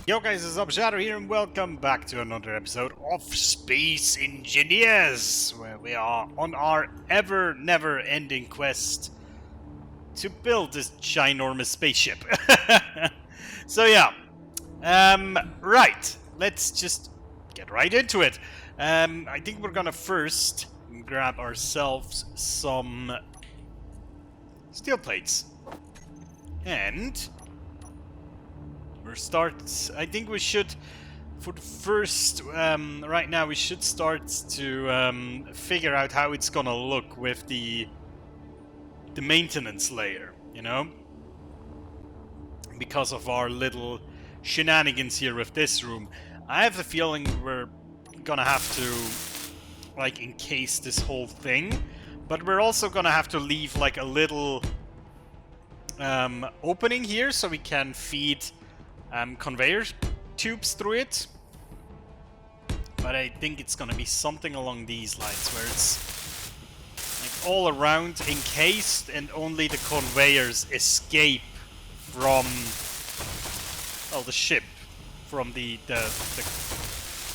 Yo guys, it's up Shadow here and welcome back to another episode of Space Engineers, where we are on our never-ending quest to build this ginormous spaceship. So yeah, right, let's just get right into it. I think we're gonna first grab ourselves some steel plates and I think we should, for the first, right now we should start to figure out how it's gonna look with the maintenance layer, you know? Because of our little shenanigans here with this room. I have a feeling we're gonna have to, like, encase this whole thing, but we're also gonna have to leave, like, a little opening here so we can feed conveyor tubes through it, but I think it's gonna be something along these lines where it's like all around encased and only the conveyors escape from, well, the ship, from the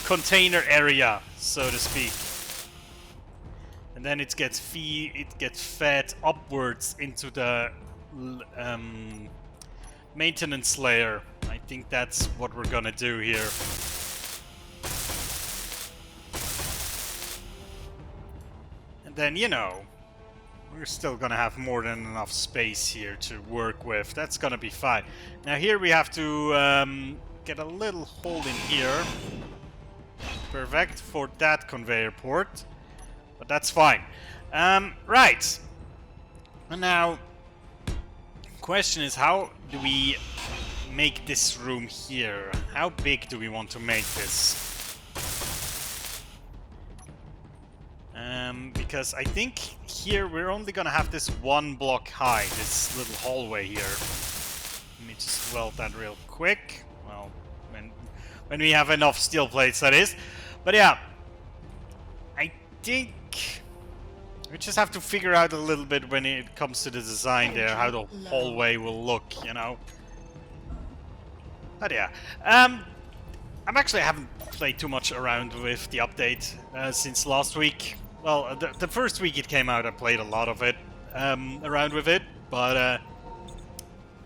container area, so to speak, and then it gets fed upwards into the maintenance layer. I think that's what we're gonna do here. And then, you know, we're still gonna have more than enough space here to work with. That's gonna be fine. Now here we have to get a little hole in here. Perfect for that conveyor port. But that's fine. Right. And now, question is, how do we make this room here? How big do we want to make this? Because I think here we're only gonna have this one block high, this little hallway here. Let me just weld that real quick. Well, when we have enough steel plates, that is. But yeah, I think we just have to figure out a little bit when it comes to the design there, how the hallway will look, you know. But yeah, I haven't played too much around with the update since last week. Well, the first week it came out, I played a lot of it, around with it, but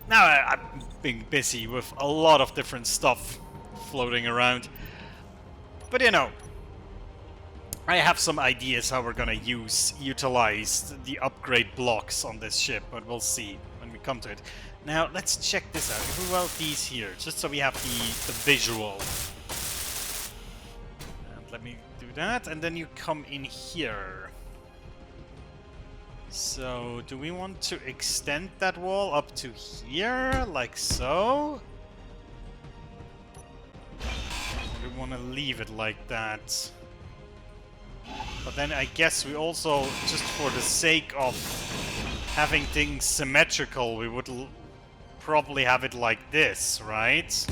now I've been busy with a lot of different stuff floating around. But you know, I have some ideas how we're gonna utilize the upgrade blocks on this ship, but we'll see when we come to it. Now, let's check this out. If we weld these here, just so we have the visual. And let me do that, and then you come in here. So, do we want to extend that wall up to here, like so? Or do we want to leave it like that? But then I guess we also, just for the sake of having things symmetrical, we would probably have it like this, right?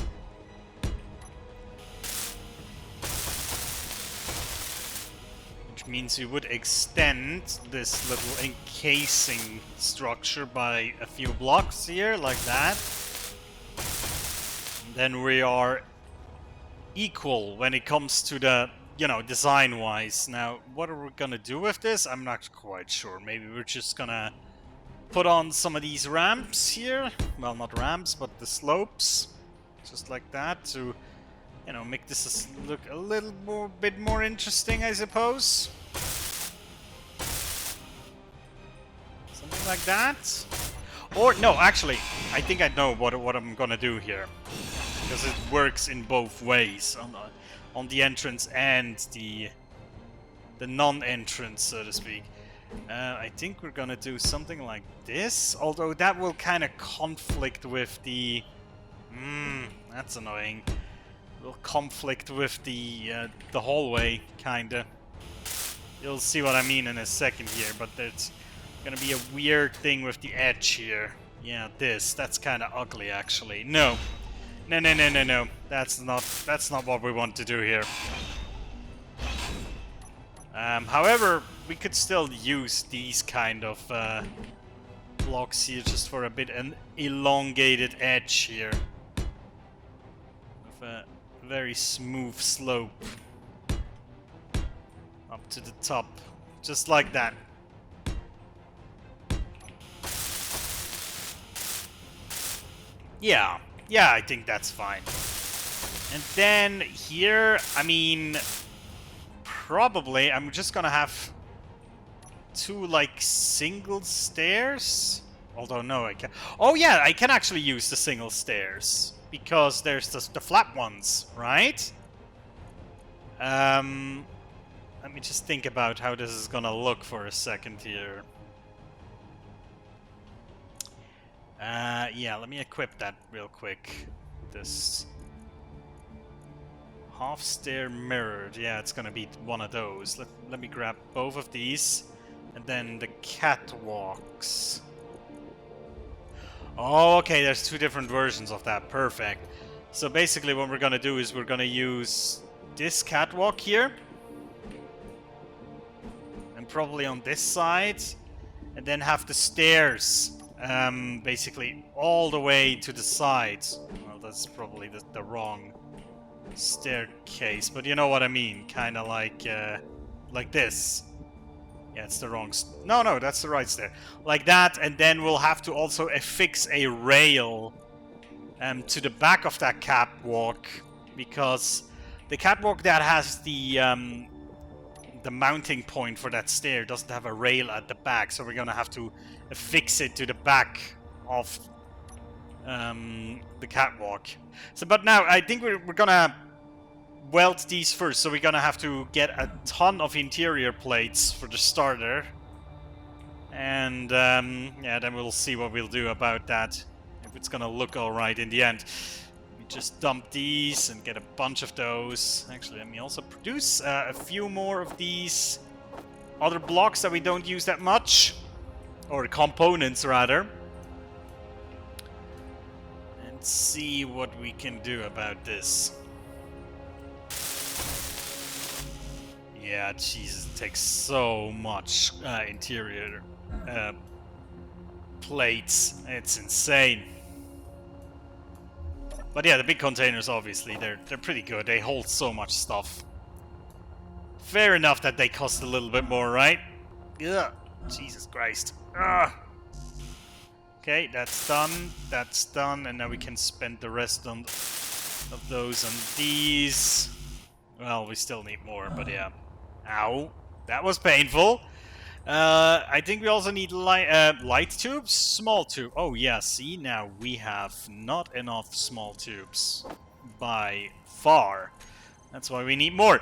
Which means we would extend this little encasing structure by a few blocks here, like that. And then we are equal when it comes to the, you know, design-wise. Now, what are we gonna do with this? I'm not quite sure. Maybe we're just gonna put on some of these ramps here. Well, not ramps, but the slopes. Just like that to, you know, make this look a little bit more interesting, I suppose. Something like that. Or, no, actually, I think I know what I'm gonna do here. Because it works in both ways. On the entrance and the non-entrance, so to speak. I think we're gonna do something like this, although that will kind of conflict with the... that's annoying. Will conflict with the hallway, kinda. You'll see what I mean in a second here, but there's gonna be a weird thing with the edge here. Yeah, that's kind of ugly, actually. No. No. That's not what we want to do here. However, we could still use these kind of blocks here just for a bit an elongated edge here. With a very smooth slope up to the top, just like that. Yeah, I think that's fine. And then here, I mean, probably I'm just gonna have 2 like single stairs. Although no, I can. Oh yeah, I can actually use the single stairs because there's the flat ones, right? Let me just think about how this is gonna look for a second here. Yeah, let me equip that real quick. This half stair mirrored. Yeah, it's gonna be one of those. Let me grab both of these, and then the catwalks. Oh, okay, there's 2 different versions of that. Perfect. So basically what we're gonna do is we're gonna use this catwalk here. And probably on this side. And then have the stairs basically all the way to the side. Well, that's probably the wrong staircase, but you know what I mean. Kind of like this. Yeah, it's the wrong... No, that's the right stair. Like that, and then we'll have to also affix a rail to the back of that catwalk, because the catwalk that has the mounting point for that stair doesn't have a rail at the back, so we're gonna have to affix it to the back of the catwalk. So, but now I think we're gonna weld these first, so we're gonna have to get a ton of interior plates for the starter, and yeah, then we'll see what we'll do about that, if it's gonna look alright in the end. We just dump these and get a bunch of those. Actually, let me also produce a few more of these other blocks that we don't use that much, or components rather, and see what we can do about this. Yeah, Jesus, it takes so much interior plates. It's insane. But yeah, the big containers, obviously, they're pretty good. They hold so much stuff. Fair enough that they cost a little bit more, right? Ugh, Jesus Christ. Ugh. Okay, that's done. That's done, and now we can spend the rest of those on these. Well, we still need more, but yeah. Ow, that was painful. I think we also need light tubes? Small tube. Oh yeah, see, now we have not enough small tubes. By far. That's why we need more.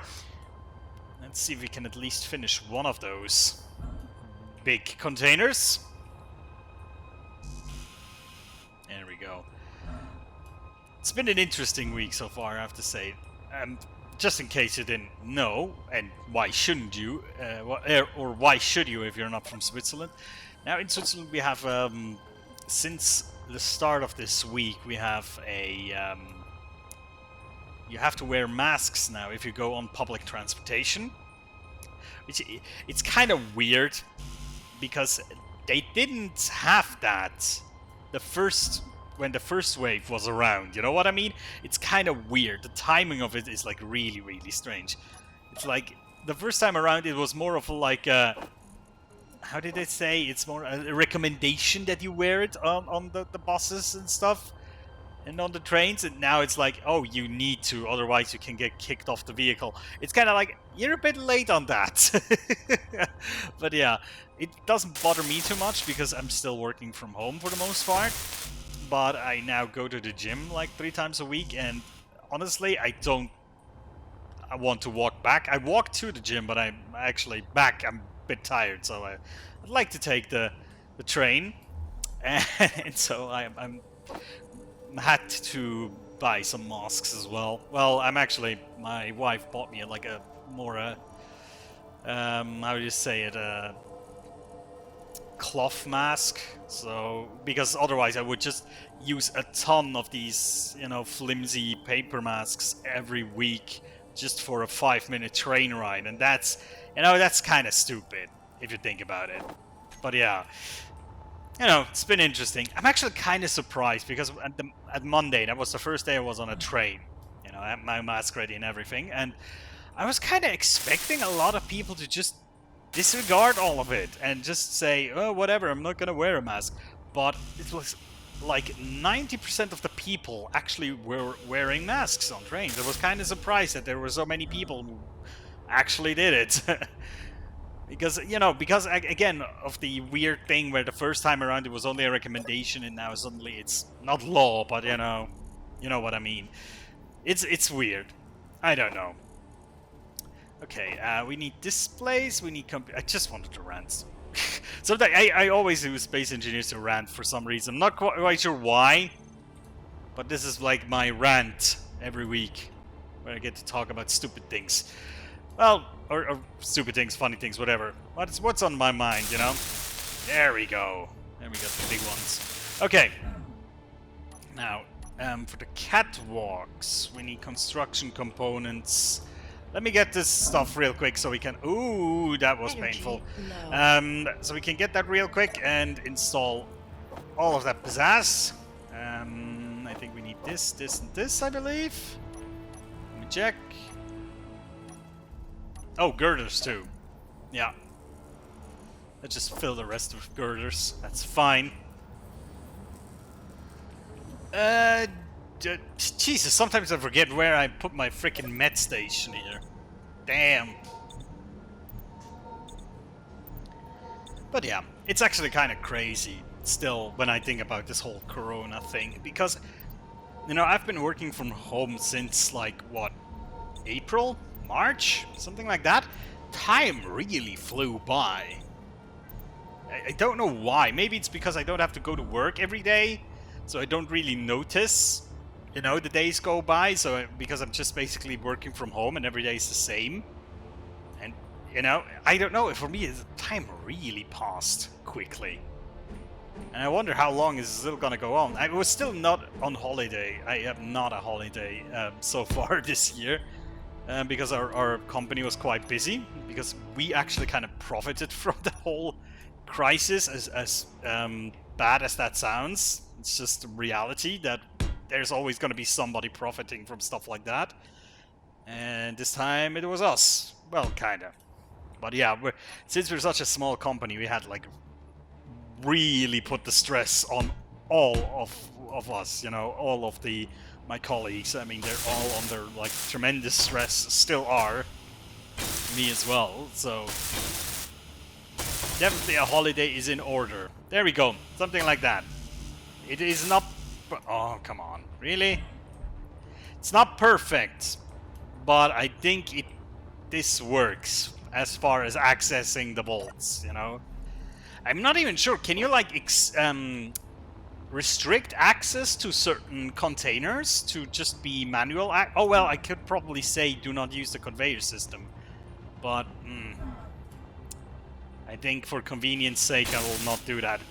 Let's see if we can at least finish one of those big containers. There we go. It's been an interesting week so far, I have to say. Just in case you didn't know, and why shouldn't you, or why should you if you're not from Switzerland? Now in Switzerland we have, since the start of this week, we have a, you have to wear masks now if you go on public transportation. It's kind of weird, because they didn't have that when the first wave was around, you know what I mean? It's kind of weird. The timing of it is like really, really strange. It's like, the first time around it was more of like a, how did they say? It's more a recommendation that you wear it on the buses and stuff, and on the trains, and now it's like, oh, you need to, otherwise you can get kicked off the vehicle. It's kind of like, you're a bit late on that. But yeah, it doesn't bother me too much, because I'm still working from home for the most part. But I now go to the gym like 3 times a week, and honestly, I want to walk back. I walk to the gym, but I'm actually back. I'm a bit tired, so I'd like to take the train. And so I'm had to buy some masks as well. Well, my wife bought me like a more how do you say it, a cloth mask. So, because otherwise I would just use a ton of these, you know, flimsy paper masks every week just for a 5-minute train ride, and that's, you know, that's kind of stupid if you think about it. But yeah, you know, it's been interesting. I'm actually kind of surprised, because at Monday, that was the first day I was on a train. You know, I have my mask ready and everything, and I was kind of expecting a lot of people to just disregard all of it and just say, oh, whatever, I'm not gonna wear a mask. But it was like 90% of the people actually were wearing masks on trains. I was kind of surprised that there were so many people who actually did it. Because, you know, again, of the weird thing where the first time around it was only a recommendation and now suddenly it's not law, but you know what I mean. It's weird. I don't know. Okay, we need displays, we need I just wanted to rant. Sometimes I always use Space Engineers to rant for some reason. I'm not quite sure why, but this is like my rant every week, where I get to talk about stupid things. Well, or stupid things, funny things, whatever. What's on my mind, you know? There we go. There we got the big ones. Okay. Now, for the catwalks, we need construction components. Let me get this stuff real quick so we can... Ooh, that was painful. So we can get that real quick and install all of that pizzazz. I think we need this, this, and this, I believe. Let me check. Oh, girders too. Yeah. Let's just fill the rest with girders. That's fine. Jesus, sometimes I forget where I put my freaking med station here. Damn. But yeah, it's actually kind of crazy still when I think about this whole corona thing. Because, you know, I've been working from home since like, what, April? March? Something like that? Time really flew by. I don't know why. Maybe it's because I don't have to go to work every day, so I don't really notice, you know, the days go by. So because I'm just basically working from home and every day is the same. And, you know, I don't know. For me, time really passed quickly. And I wonder how long is still gonna go on. I was still not on holiday. I have not a holiday so far this year. Because our company was quite busy, because we actually kind of profited from the whole crisis, as bad as that sounds. It's just reality that there's always going to be somebody profiting from stuff like that. And this time it was us. Well, kind of. But yeah, since we're such a small company, we had like really put the stress on all of us, you know, all of my colleagues. I mean, they're all under like tremendous stress, still are. Me as well, so definitely a holiday is in order. There we go, something like that. It is not... Oh, come on, really? It's not perfect, but I think this works as far as accessing the vaults, you know? I'm not even sure, can you like restrict access to certain containers to just be manual? Oh well, I could probably say do not use the conveyor system, but I think for convenience sake I will not do that.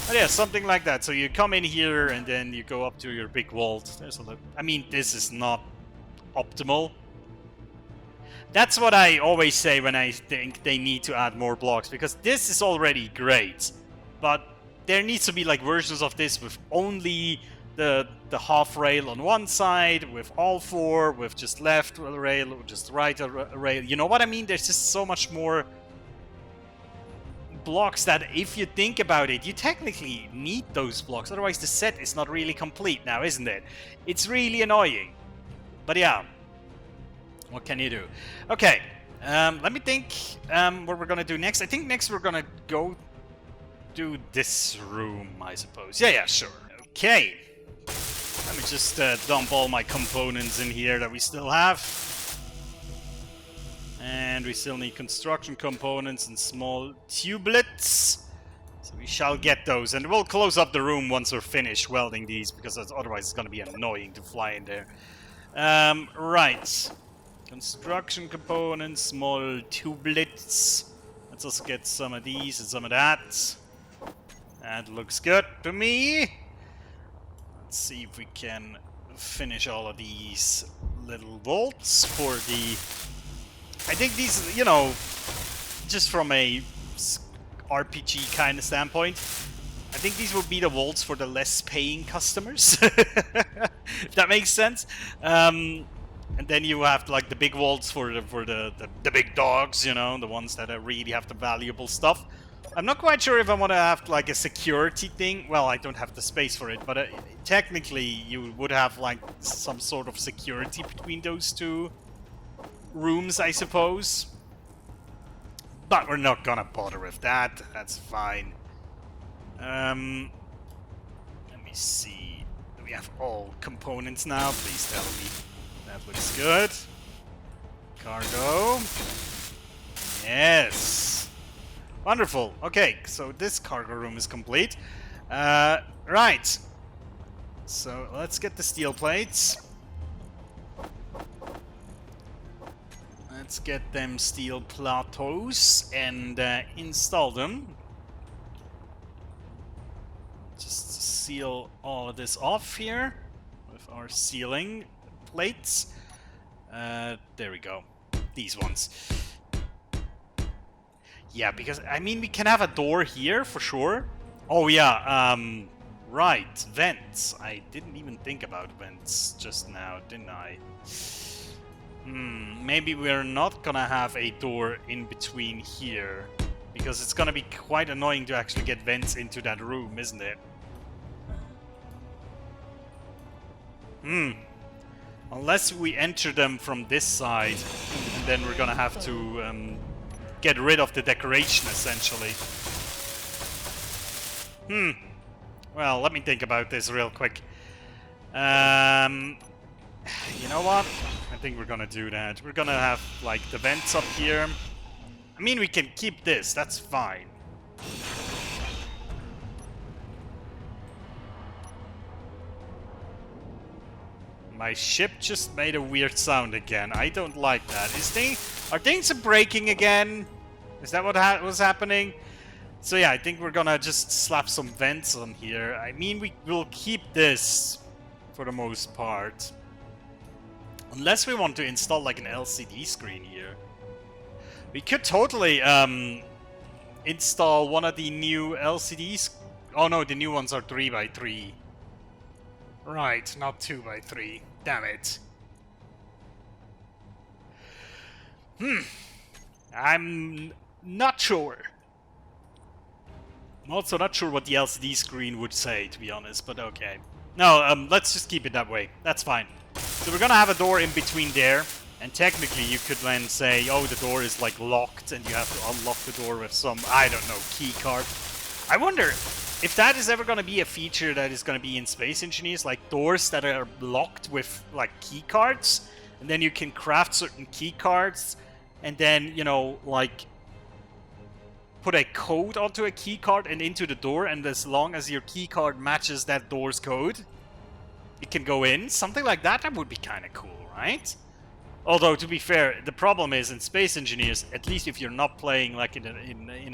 But yeah, something like that. So you come in here and then you go up to your big vault. There's a look. I mean, this is not optimal. That's what I always say when I think they need to add more blocks, because this is already great, but there needs to be like versions of this with only the half rail on one side, with all four, with just left rail, or just right rail. You know what I mean? There's just so much more blocks that if you think about it, you technically need those blocks. Otherwise the set is not really complete now, isn't it? It's really annoying. But yeah, what can you do? Okay, let me think what we're gonna do next. I think next we're gonna go do this room, I suppose. Yeah, sure. Okay. Let me just dump all my components in here that we still have. And we still need construction components and small tubelets. So we shall get those. And we'll close up the room once we're finished welding these, because otherwise it's going to be annoying to fly in there. Right. Construction components, small tubelets. Let's just get some of these and some of that. That looks good to me. Let's see if we can finish all of these little vaults for the... I think these, you know, just from a RPG kind of standpoint, I think these will be the vaults for the less paying customers. If that makes sense. And then you have like the big vaults for the big dogs, you know, the ones that really have the valuable stuff. I'm not quite sure if I want to have like a security thing. Well, I don't have the space for it, but technically you would have like some sort of security between those two rooms, I suppose. But we're not gonna bother with that. That's fine. Let me see. Do we have all components now? Please tell me. That looks good. Cargo. Yes. Wonderful. Okay, so this cargo room is complete. Right. So let's get the steel plates. Let's get them steel plateaus and install them. Just seal all of this off here with our sealing plates. There we go. These ones. Yeah, because, I mean, we can have a door here for sure. Oh, yeah, right, vents. I didn't even think about vents just now, didn't I? Maybe we're not gonna have a door in between here. Because it's gonna be quite annoying to actually get vents into that room, isn't it? Unless we enter them from this side, and then we're gonna have to get rid of the decoration, essentially. Well, let me think about this real quick. You know what? I think we're gonna do that. We're gonna have, like, the vents up here. I mean, we can keep this, that's fine. My ship just made a weird sound again. I don't like that. Are things breaking again? Is that what was happening? So yeah, I think we're gonna just slap some vents on here. I mean, we will keep this for the most part. Unless we want to install like an LCD screen here. We could totally install one of the new LCDs. Oh no, the new ones are 3x3. Right, not 2x3. Damn it. I'm not sure. I'm also not sure what the LCD screen would say, to be honest, but okay. No, let's just keep it that way. That's fine. So we're gonna have a door in between there, and technically you could then say, oh, the door is like locked, and you have to unlock the door with some, I don't know, key card. I wonder if that is ever gonna be a feature that is gonna be in Space Engineers, like doors that are locked with like key cards, and then you can craft certain key cards, and then, you know, like put a code onto a key card and into the door, and as long as your key card matches that door's code, it can go in. Something like that, that would be kind of cool, right? Although, to be fair, the problem is in Space Engineers, at least if you're not playing like in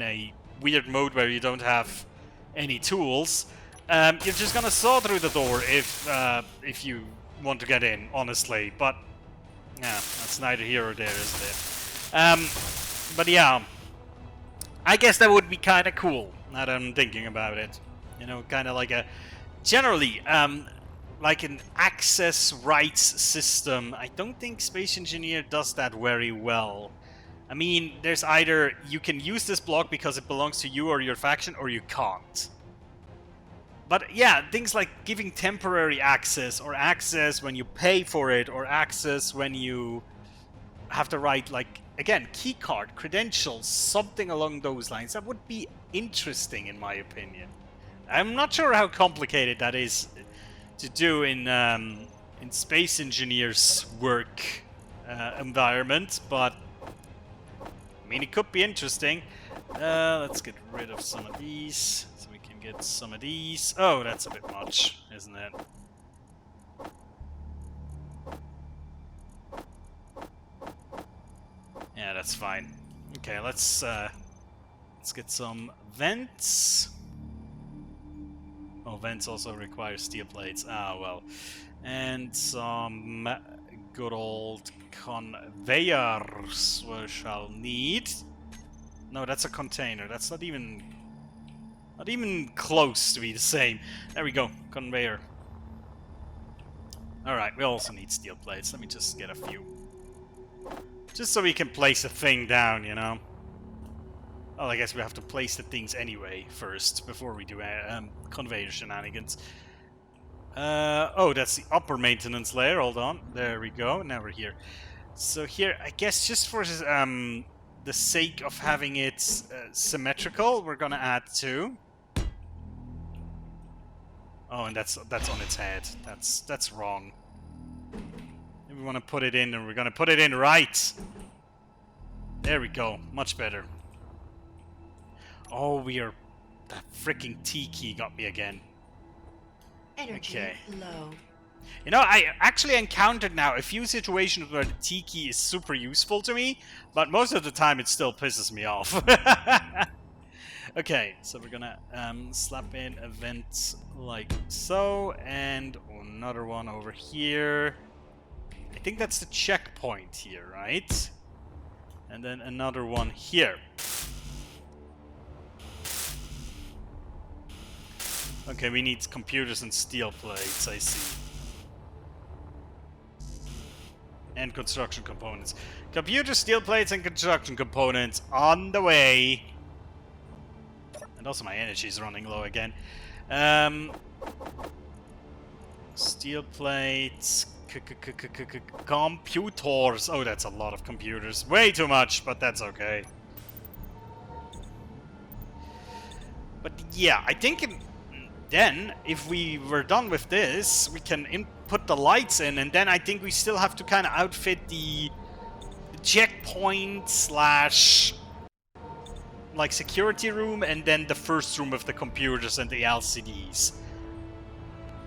a weird mode where you don't have any tools, you're just gonna saw through the door if you want to get in, honestly. But yeah, that's neither here or there, isn't it? But yeah, I guess that would be kind of cool, now that I'm thinking about it. You know, kind of like a... Generally, like an access rights system, I don't think Space Engineer does that very well. I mean, there's either you can use this block because it belongs to you or your faction, or you can't. But yeah, things like giving temporary access, or access when you pay for it, or access when you have the right, like, again, keycard, credentials, something along those lines. That would be interesting, in my opinion. I'm not sure how complicated that is to do in Space Engineers' work environment, but I mean, it could be interesting. Let's get rid of some of these, so we can get some of these. Oh, that's a bit much, isn't it? Yeah, that's fine. Okay, let's get some vents. Oh, vents also require steel plates. Ah, well. And some good old conveyors we shall need. No, that's a container. That's not even close to be the same. There we go, conveyor. Alright, we also need steel plates. Let me just get a few. Just so we can place a thing down, you know? Well, I guess we have to place the things anyway first, before we do conveyor shenanigans. Oh, that's the upper maintenance layer. Hold on. There we go. Now we're here. So here, I guess just for the sake of having it symmetrical, we're gonna add 2. Oh, and that's on its head. That's wrong. We want to put it in, and we're gonna put it in right. There we go. Much better. Oh, we are... That freaking T key got me again. Energy low. You know, I actually encountered now a few situations where the T key is super useful to me, but most of the time it still pisses me off. Okay, so we're gonna slap in a vent like so, and another one over here. I think that's the checkpoint here, right? And then another one here. Okay, we need computers and steel plates, I see. And construction components. Computer, steel plates, and construction components on the way. And also my energy is running low again. Steel plates, computers. Oh, that's a lot of computers. Way too much, but that's okay. But yeah, I think then, if we were done with this, we can put the lights in, and then I think we still have to kind of outfit the checkpoint slash like security room, and then the first room with the computers and the LCDs.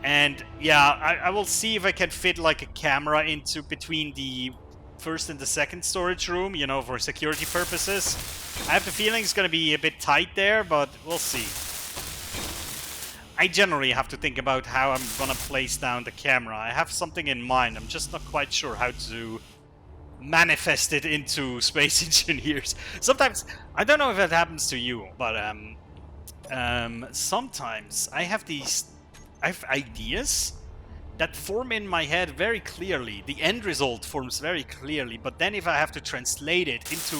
And yeah, I will see if I can fit like a camera into between the first and the second storage room, you know, for security purposes. I have the feeling it's gonna be a bit tight there, but we'll see. I generally have to think about how I'm gonna place down the camera. I have something in mind, I'm just not quite sure how to manifest it into Space Engineers. Sometimes, I don't know if that happens to you, but sometimes I have ideas that form in my head very clearly. The end result forms very clearly, but then if I have to translate it into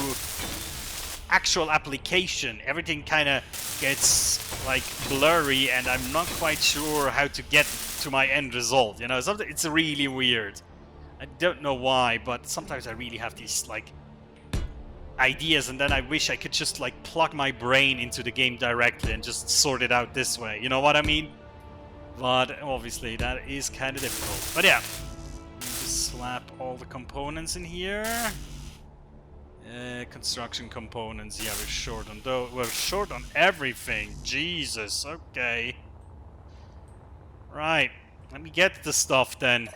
actual application, everything kind of gets like blurry, and I'm not quite sure how to get to my end result. You know, it's really weird. I don't know why, but sometimes I really have these like ideas, and then I wish I could just like plug my brain into the game directly and just sort it out this way. You know what I mean? But obviously that is kind of difficult. But yeah, just slap all the components in here. Construction components. Yeah, we're short on those. We're short on everything. Jesus. Okay. Right. Let me get the stuff then.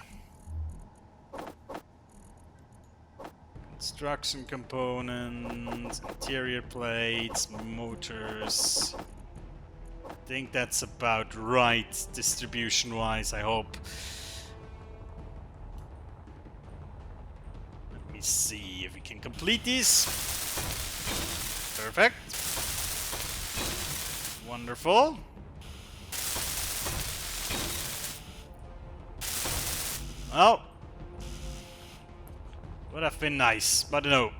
Construction components, interior plates, motors. I think that's about right distribution-wise, I hope. Let me see if we can complete these. Perfect. Wonderful. Well, would have been nice, but no.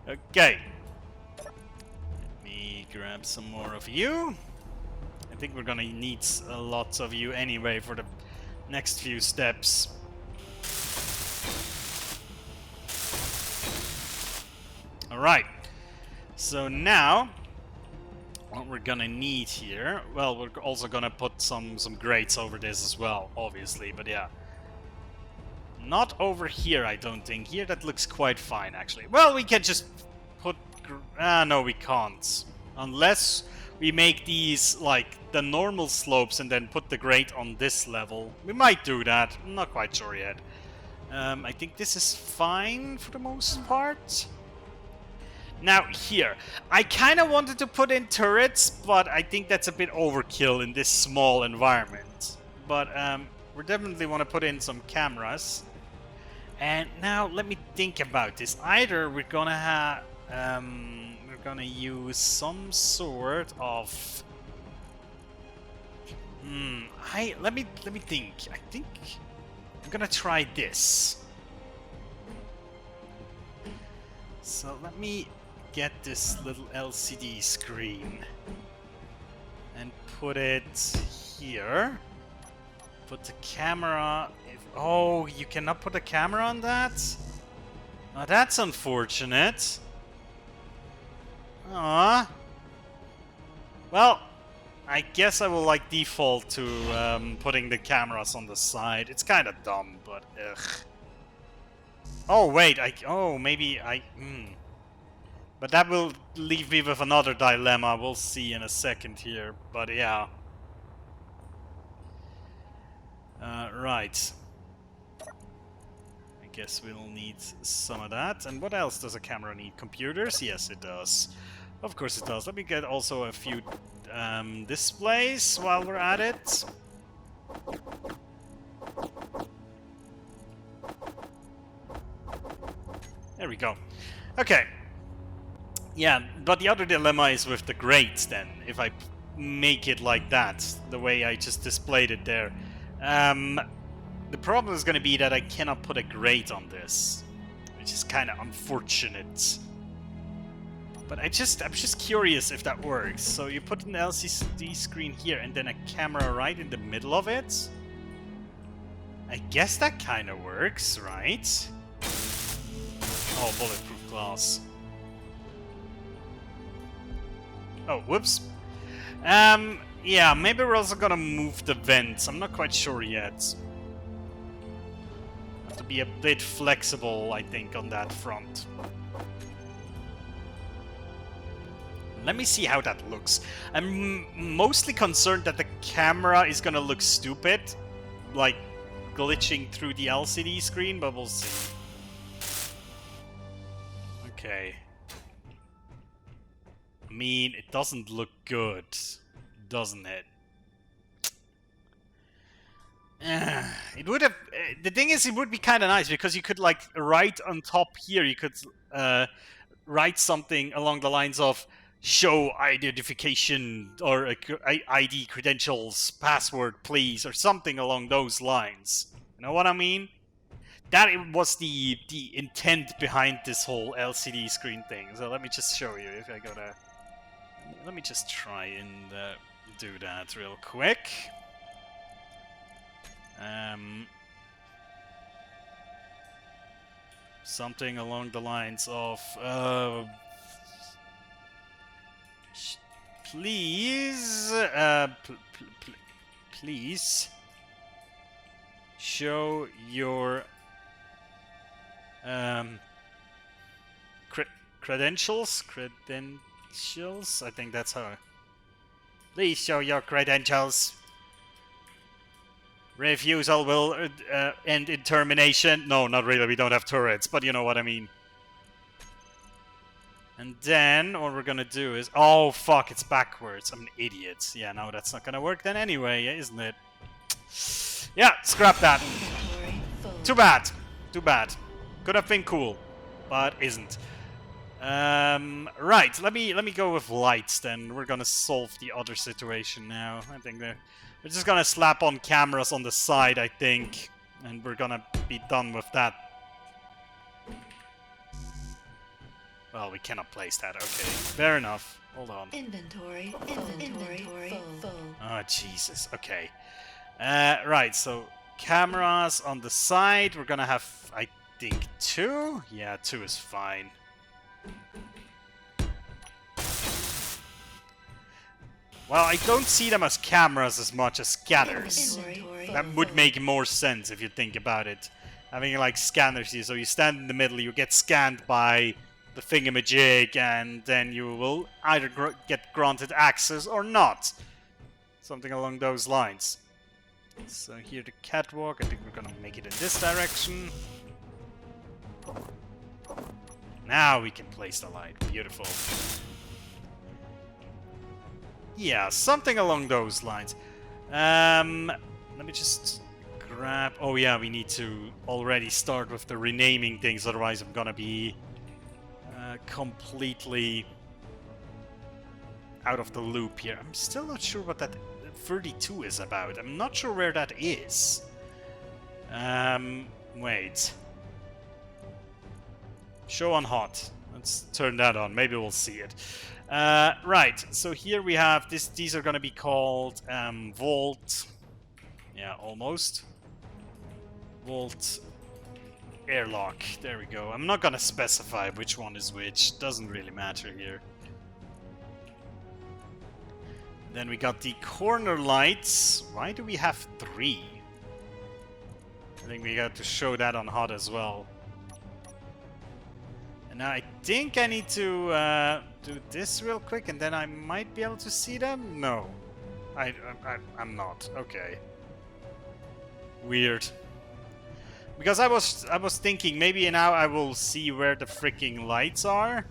Okay. Let me grab some more of you. I think we're gonna need lots of you anyway for the next few steps. Alright. So now, what we're gonna need here... Well, we're also gonna put some grates over this as well, obviously, but yeah. Not over here, I don't think. Here, that looks quite fine, actually. Well, we can just put... no, we can't. Unless we make these, like, the normal slopes and then put the grate on this level. We might do that. I'm not quite sure yet. I think this is fine for the most part. Now, here. I kind of wanted to put in turrets, but I think that's a bit overkill in this small environment. But, we definitely want to put in some cameras. And now let me think about this. Either we're gonna have we're gonna use some sort of Let me think. I think I'm gonna try this. So let me get this little LCD screen and put it here. Put the camera. Oh, you cannot put a camera on that? Oh, that's unfortunate. Ah. Well, I guess I will like default to putting the cameras on the side. It's kind of dumb, but ugh. Oh wait, But that will leave me with another dilemma. We'll see in a second here. But yeah. Right. I guess we'll need some of that. And what else does a camera need? Computers? Yes, it does. Of course it does. Let me get also a few displays while we're at it. There we go. Okay. Yeah, but the other dilemma is with the grates then. If I make it like that, the way I just displayed it there. The problem is going to be that I cannot put a grate on this, which is kind of unfortunate. But I'm just curious if that works. So you put an LCD screen here and then a camera right in the middle of it. I guess that kind of works, right? Oh, bulletproof glass. Oh, whoops. Yeah, maybe we're also gonna move the vents. I'm not quite sure yet. Have to be a bit flexible, I think, on that front. Let me see how that looks. I'm mostly concerned that the camera is gonna look stupid, like glitching through the LCD screen, but we'll see. Okay. I mean, it doesn't look good, doesn't it? It would have... the thing is, it would be kind of nice, because you could, like, right on top here, you could write something along the lines of show identification or ID credentials, password, please, or something along those lines. You know what I mean? That was the intent behind this whole LCD screen thing. So let me just show you if I go to... Let me just try and do that real quick. Something along the lines of please please show your credentials. I think that's how. Please show your credentials. Refusal will end in termination. No, not really. We don't have turrets, but you know what I mean. And then what we're gonna do is... Oh, fuck, it's backwards. I'm an idiot. Yeah, no, that's not gonna work then anyway, isn't it? Yeah, scrap that. Too bad. Too bad. Could have been cool, but isn't. Right, let me go with lights then. We're gonna solve the other situation now. I think we're just gonna slap on cameras on the side, I think, and we're gonna be done with that. Well, we cannot place that. Okay, fair enough. Hold on. Inventory full. Oh, Jesus. Okay. Right, so cameras on the side. We're gonna have, I think, 2? Yeah, 2 is fine. Well, I don't see them as cameras as much as scanners. That would make more sense if you think about it. Having like scanners here, so you stand in the middle, you get scanned by the thingamajig, and then you will either get granted access or not. Something along those lines. So here the catwalk, I think we're gonna make it in this direction. Now we can place the light. Beautiful. Yeah, something along those lines. Let me just grab... Oh yeah, we need to already start with the renaming things, otherwise I'm gonna be completely out of the loop here. I'm still not sure what that 32 is about. I'm not sure where that is. Wait. Show on hot. Let's turn that on. Maybe we'll see it. Right. So here we have this. These are going to be called Vault. Yeah, almost. Vault airlock. There we go. I'm not going to specify which one is which. Doesn't really matter here. Then we got the corner lights. Why do we have 3? I think we got to show that on hot as well. And now I think I need to do this real quick, and then I might be able to see them? No. I'm not. Okay. Weird. Because I was thinking maybe now I will see where the freaking lights are.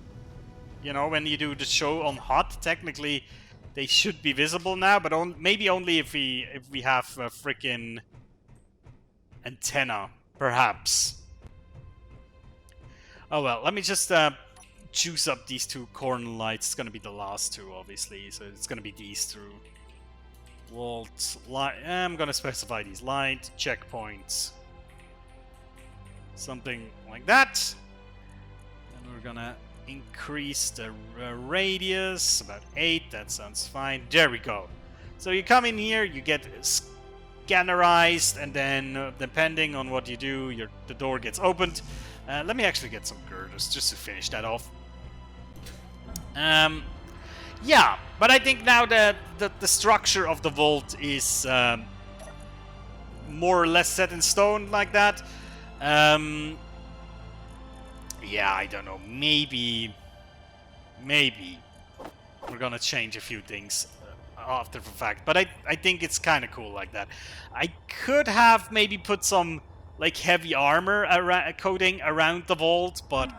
You know, when you do the show on hot, technically they should be visible now, but maybe only if we have a freaking antenna, perhaps. Oh well, let me just juice up these 2 corner lights. It's gonna be the last 2, obviously, so it's gonna be these 2. Vault light. I'm gonna specify these light checkpoints. Something like that. And we're gonna increase the radius about 8. That sounds fine. There we go. So you come in here, you get scannerized, and then depending on what you do, the door gets opened. Let me actually get some girders just to finish that off. Yeah, but I think now that the structure of the vault is more or less set in stone like that. Yeah, I don't know. Maybe we're gonna change a few things after the fact. But I think it's kind of cool like that. I could have maybe put some like heavy armor coating around the vault, but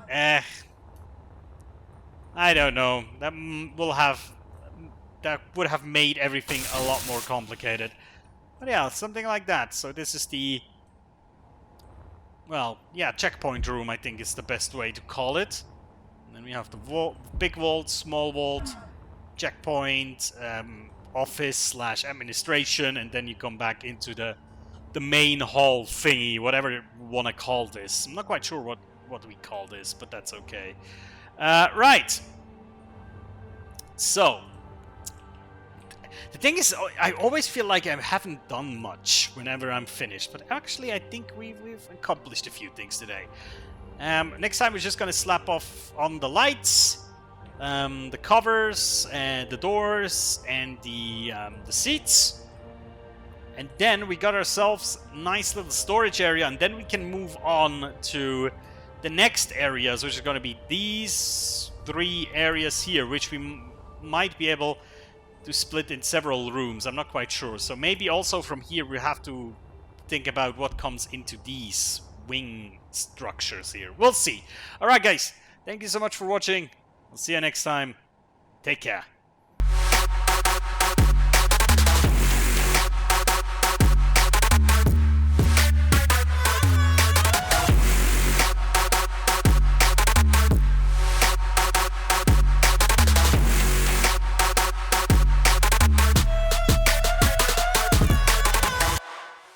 I don't know. That would have made everything a lot more complicated. But yeah, something like that. So this is the, well, yeah, checkpoint room, I think is the best way to call it. And then we have the vault, big vault, small vault, checkpoint, office / administration, and then you come back into the main hall thingy, whatever you want to call this. I'm not quite sure what we call this, but that's okay. Right. So, the thing is, I always feel like I haven't done much whenever I'm finished, but actually I think we've accomplished a few things today. Next time we're just going to slap off on the lights, the covers, and the doors, and the seats. And then we got ourselves a nice little storage area, and then we can move on to the next areas, which are going to be these 3 areas here, which we might be able to split in several rooms. I'm not quite sure. So maybe also from here we have to think about what comes into these wing structures here. We'll see. Alright guys, thank you so much for watching. I'll see you next time. Take care.